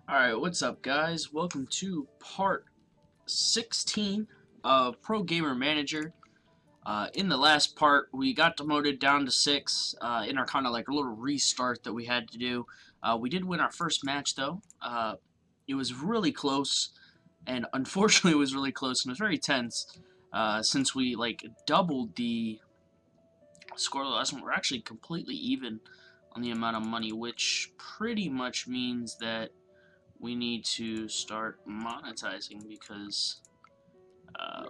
Alright, what's up guys? Welcome to part 16 of Pro Gamer Manager. In the last part, we got demoted down to 6 in our kind of like a little restart that we had to do. We did win our first match though. It was really close, and unfortunately it was really close and it was very tense since we like doubled the score of the last one. We're actually completely even on the amount of money, which pretty much means that we need to start monetizing because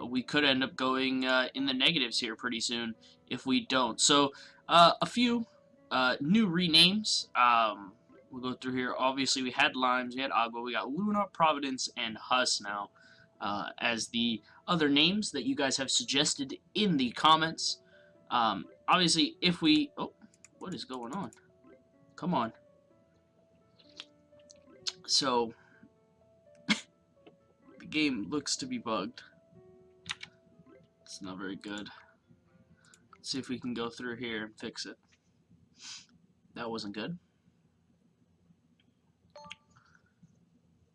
we could end up going in the negatives here pretty soon if we don't. So a few new renames. We'll go through here. Obviously, we had Limes, we had Agua, we got Luna, Providence, and Hus now as the other names that you guys have suggested in the comments. Obviously, if we... Oh, what is going on? Come on. So, the game looks to be bugged. It's not very good. Let's see if we can go through here and fix it. That wasn't good.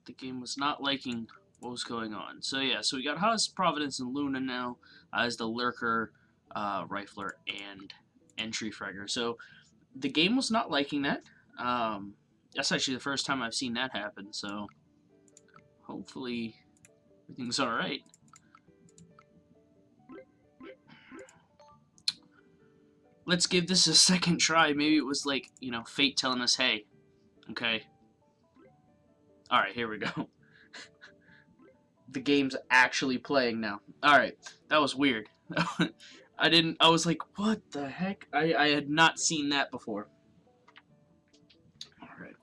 The game was not liking what was going on. So yeah, so we got Hus, Providence, and Luna now as the Lurker, Rifler, and Entry Fragger. So the game was not liking that. That's actually the first time I've seen that happen, so hopefully everything's alright. Let's give this a second try. Maybe it was like, you know, fate telling us, hey, okay. Alright, here we go. The game's actually playing now. Alright, that was weird. I was like, what the heck? I had not seen that before. Alright.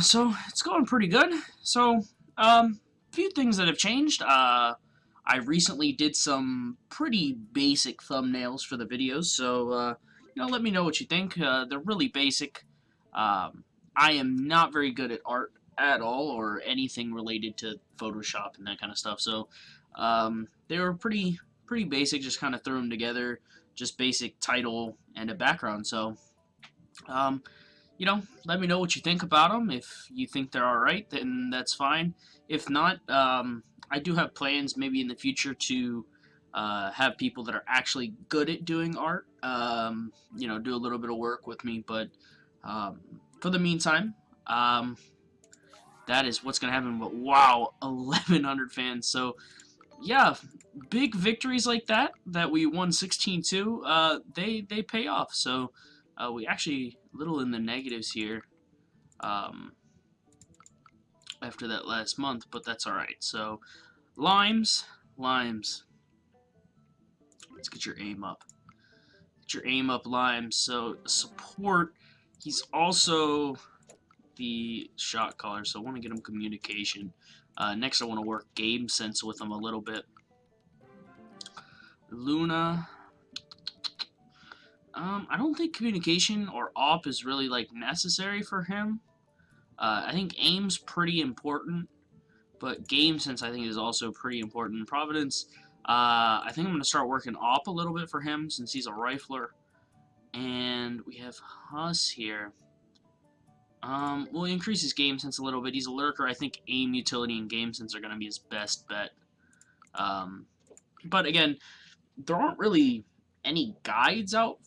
So, it's going pretty good. So, few things that have changed. I recently did some pretty basic thumbnails for the videos, so, you know, let me know what you think. They're really basic. I am not very good at art at all, or anything related to Photoshop and that kind of stuff, so, they were pretty basic, just kind of threw them together, just basic title and a background, so, you know, let me know what you think about them. If you think they're alright, then that's fine. If not, I do have plans maybe in the future to have people that are actually good at doing art, you know, do a little bit of work with me, but for the meantime, that is what's going to happen. But wow, 1,100 fans. So, yeah, big victories like that we won 16-2, they pay off. So, we actually a little in the negatives here after that last month, but that's alright. So, Limes. Let's get your aim up. Get your aim up, Limes. So, support, he's also the shot caller, so I want to get him communication. Next, I want to work game sense with him a little bit. Luna. I don't think communication or op is really like necessary for him. I think aim's pretty important, but game sense I think is also pretty important. Providence, I think I'm going to start working op a little bit for him since he's a rifler. And we have Hus here. We'll increase his game sense a little bit. He's a lurker. I think aim, utility, and game sense are going to be his best bet. But again, there aren't really any guides out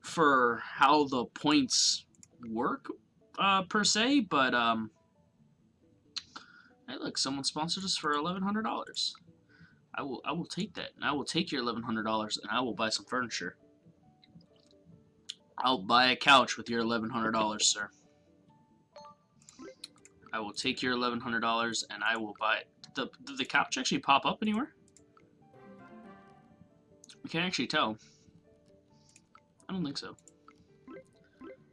for how the points work, per se, but, hey, look, someone sponsored us for $1,100. I will take that, and I will take your $1,100, and I will buy some furniture. I'll buy a couch with your $1,100, sir. I will take your $1,100, and I will buy it. Did the couch actually pop up anywhere? I can't actually tell. I don't think so.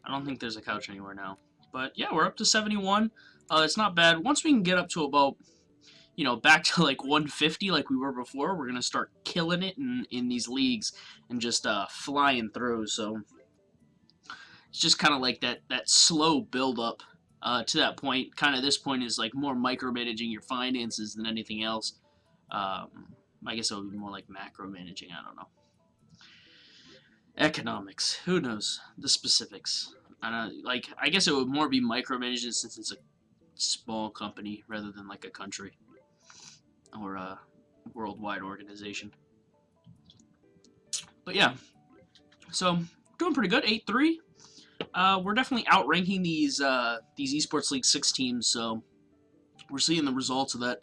I don't think there's a couch anywhere now. But yeah, we're up to 71. It's not bad. Once we can get up to about, you know, back to like 150 like we were before, we're going to start killing it in these leagues and just flying through. So it's just kind of like that slow build up to that point. Kind of this point is like more micromanaging your finances than anything else. I guess it would be more like macro managing. I don't know. Economics. Who knows the specifics? I guess it would more be micromanaging since it's a small company rather than like a country or a worldwide organization. But yeah, so doing pretty good, 8-3. We're definitely outranking these eSports League 6 teams, so we're seeing the results of that,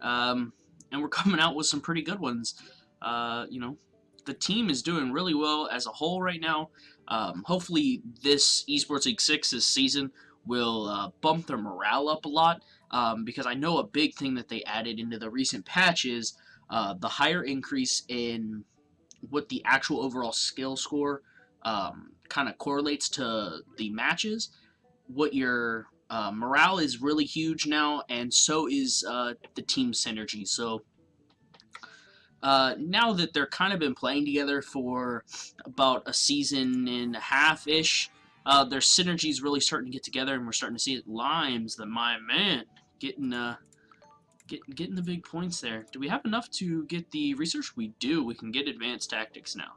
and we're coming out with some pretty good ones. You know, the team is doing really well as a whole right now. Hopefully, this eSports League 6 this season will bump their morale up a lot, because I know a big thing that they added into the recent patch is the higher increase in what the actual overall skill score kind of correlates to the matches. What your morale is really huge now, and so is the team synergy. So now that they're kind of been playing together for about a season and a half-ish, their synergy's really starting to get together, and we're starting to see it. Limes, my man, getting the big points there. Do we have enough to get the research? We do. We can get advanced tactics now.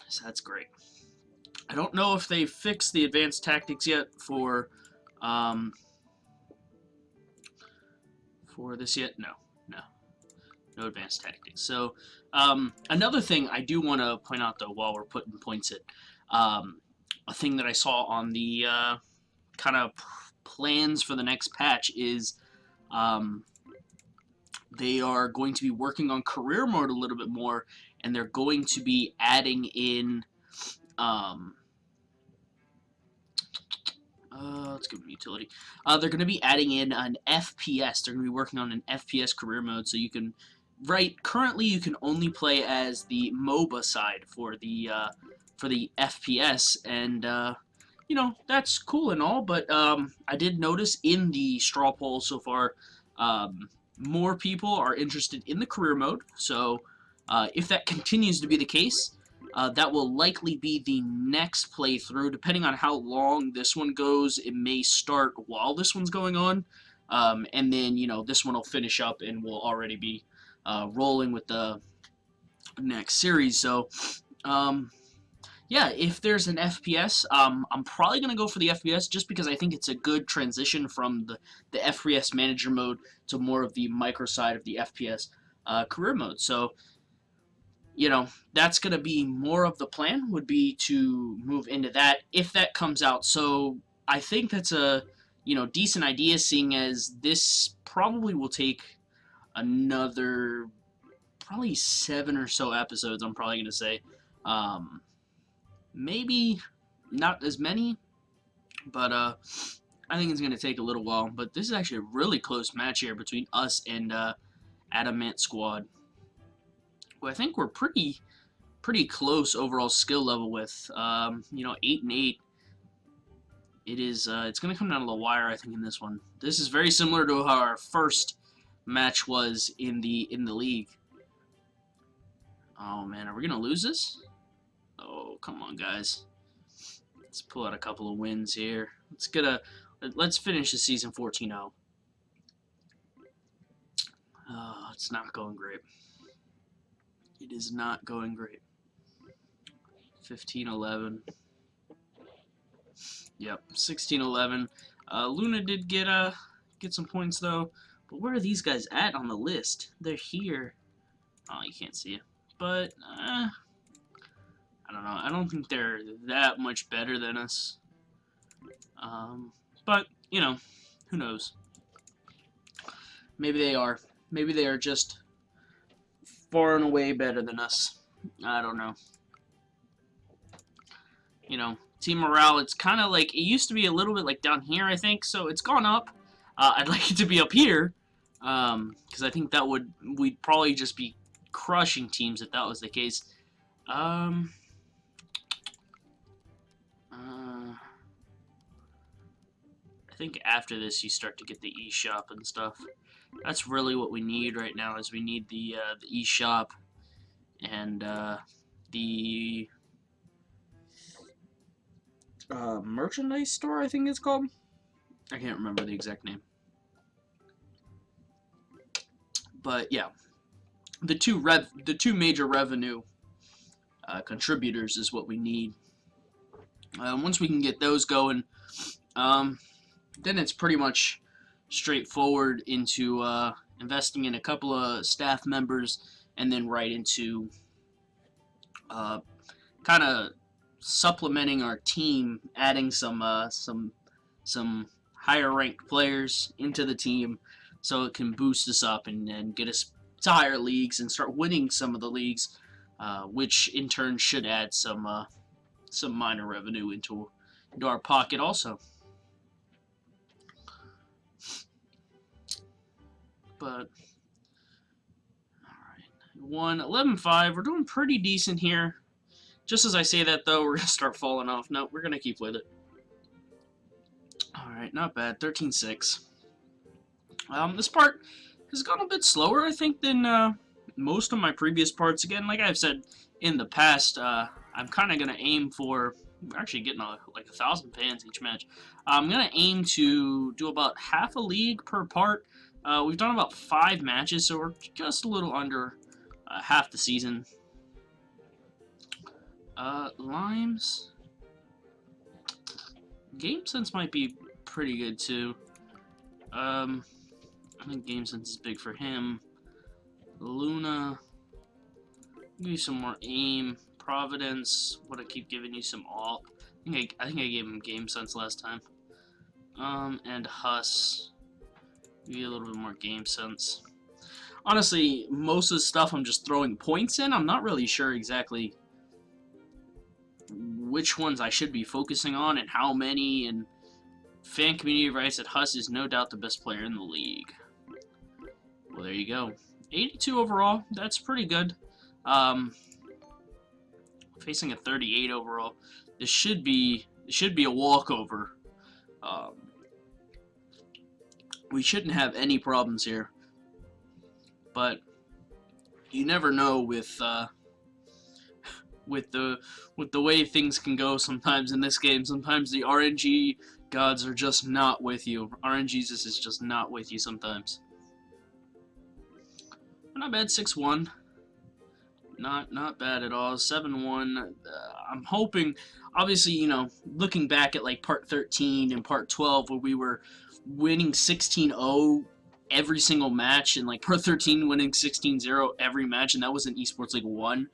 So that's great. I don't know if they fixed the advanced tactics yet for this yet. No advanced tactics. So another thing I do want to point out though, while we're putting points at, a thing that I saw on the kind of plans for the next patch is they are going to be working on career mode a little bit more, and they're going to be adding in let's give them utility. They're going to be adding in an FPS. They're going to be working on an FPS career mode, so you can, currently you can only play as the MOBA side for the FPS, and you know, that's cool and all, but I did notice in the straw poll so far, more people are interested in the career mode, so if that continues to be the case, that will likely be the next playthrough. Depending on how long this one goes, it may start while this one's going on, and then, you know, this one will finish up and we'll already be rolling with the next series. So, yeah, if there's an FPS, I'm probably going to go for the FPS just because I think it's a good transition from the FPS manager mode to more of the micro side of the FPS career mode. So, you know, that's going to be more of the plan, would be to move into that if that comes out. So I think that's a, you know, decent idea, seeing as this probably will take another probably 7 or so episodes, I'm probably going to say. Maybe not as many, but I think it's going to take a little while. But this is actually a really close match here between us and Adamant Squad, who I think we're pretty close overall skill level with. You know, 8 and 8. It is. It's going to come down to the wire, I think, in this one. This is very similar to how our first match was in the league. Oh man, are we going to lose this? Oh, come on, guys. Let's pull out a couple of wins here. Let's finish the season 14-0. Oh, it's not going great. It is not going great. 15-11. Yep, 16-11. Luna did get some points though. But where are these guys at on the list? They're here. Oh, you can't see it. But I don't know. I don't think they're that much better than us. But you know, who knows? Maybe they are. Maybe they are just far and away better than us. I don't know. You know, team morale, it's kind of like, it used to be a little bit like down here, I think, so it's gone up. I'd like it to be up here, because I think we'd probably just be crushing teams if that was the case. I think after this you start to get the eShop and stuff. That's really what we need right now, is we need the eShop and the merchandise store, I think it's called. I can't remember the exact name. But yeah, the two major revenue contributors is what we need. Once we can get those going, Then it's pretty much straightforward into investing in a couple of staff members, and then right into kind of supplementing our team, adding some higher ranked players into the team, so it can boost us up and get us to higher leagues and start winning some of the leagues, which in turn should add some minor revenue into our pocket also. But alright, 11-5. We're doing pretty decent here. Just as I say that, though, we're gonna start falling off. No, we're gonna keep with it. Alright, not bad. 13-6. This part has gone a bit slower, I think, than most of my previous parts. Again, like I've said in the past, I'm kind of gonna aim for. We're actually getting like 1,000 fans each match. I'm gonna aim to do about half a league per part. We've done about 5 matches, so we're just a little under half the season. Limes. Game Sense might be pretty good too. I think Game Sense is big for him. Luna. Give you some more aim. Providence. Would I keep giving you some alt? I think I gave him Game Sense last time. And Huss. Give you a little bit more Game Sense. Honestly, most of the stuff I'm just throwing points in. I'm not really sure exactly which ones I should be focusing on and how many. And fan community writes that Huss is no doubt the best player in the league. Well, there you go. 82 overall. That's pretty good. Facing a 38 overall. This should be a walkover. We shouldn't have any problems here. But you never know with the way things can go sometimes in this game. Sometimes the RNG gods are just not with you. RNGesus is just not with you sometimes. Not bad, 6-1. Not bad at all. 7-1. I'm hoping, obviously, you know, looking back at like part 13 and part 12 where we were winning 16-0 every single match, and like part 13 winning 16-0 every match, and that was in eSports League 1.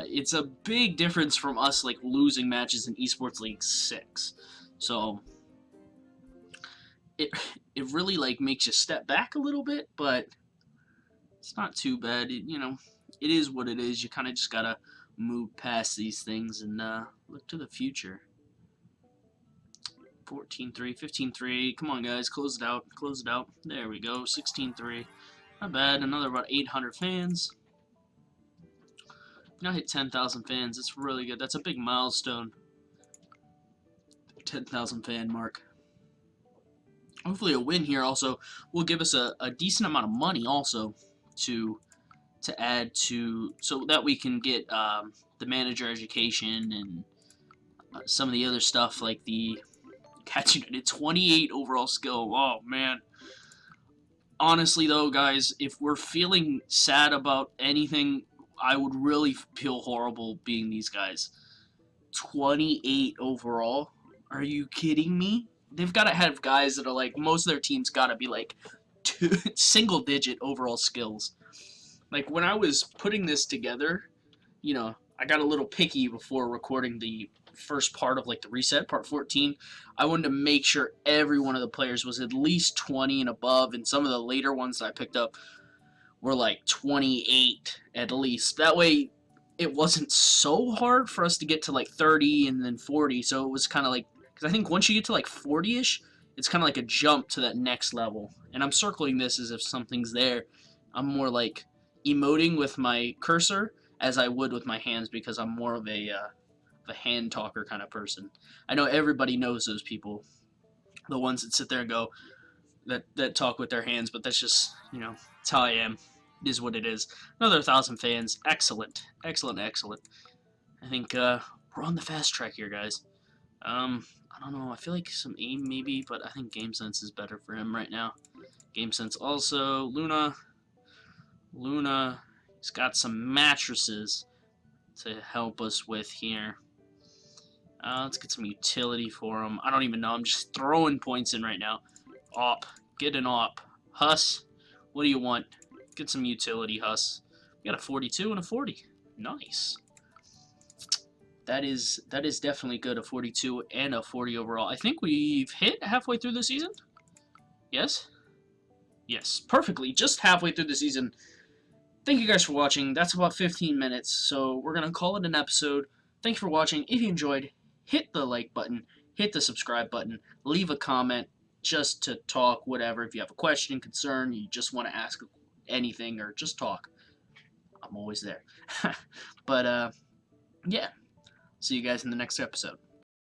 It's a big difference from us like losing matches in eSports League 6. So it really like makes you step back a little bit, but it's not too bad. You know, it is what it is. You kind of just gotta move past these things and look to the future. 14-3, 15-3. Come on, guys, close it out. Close it out. There we go. 16-3. Not bad. Another about 800 fans. Now hit 10,000 fans. That's really good. That's a big milestone. 10,000 fan mark. Hopefully a win here also will give us a decent amount of money also to add to, so that we can get the manager education and some of the other stuff like the Catch United 28 overall skill. Oh man. Honestly though, guys, if we're feeling sad about anything, I would really feel horrible being these guys. 28 overall? Are you kidding me? They've got to have guys that are like, most of their teams got to be like single digit overall skills. Like when I was putting this together, you know, I got a little picky before recording the first part of like the reset, part 14. I wanted to make sure every one of the players was at least 20 and above, and some of the later ones that I picked up were like 28 at least. That way it wasn't so hard for us to get to like 30 and then 40, so it was kind of like, because I think once you get to like 40-ish, it's kind of like a jump to that next level. And I'm circling this as if something's there. I'm more like emoting with my cursor as I would with my hands, because I'm more of a hand talker kind of person. I know everybody knows those people, the ones that sit there and go, that talk with their hands, but that's just, you know, that's how I am. It is what it is. Another 1,000 fans. Excellent. Excellent, excellent. I think we're on the fast track here, guys. I don't know. I feel like some aim maybe, but I think Game Sense is better for him right now. Game Sense also. Luna. He's got some mattresses to help us with here. Let's get some utility for him. I don't even know. I'm just throwing points in right now. Op. Get an op. Huss. What do you want? Get some utility, Huss. We got a 42 and a 40. Nice. That is definitely good, a 42 and a 40 overall. I think we've hit halfway through the season. Yes? Yes, perfectly. Just halfway through the season. Thank you guys for watching. That's about 15 minutes, so we're going to call it an episode. Thank you for watching. If you enjoyed, hit the like button, hit the subscribe button, leave a comment just to talk, whatever. If you have a question, concern, you just want to ask anything, or just talk, I'm always there. But, yeah. See you guys in the next episode.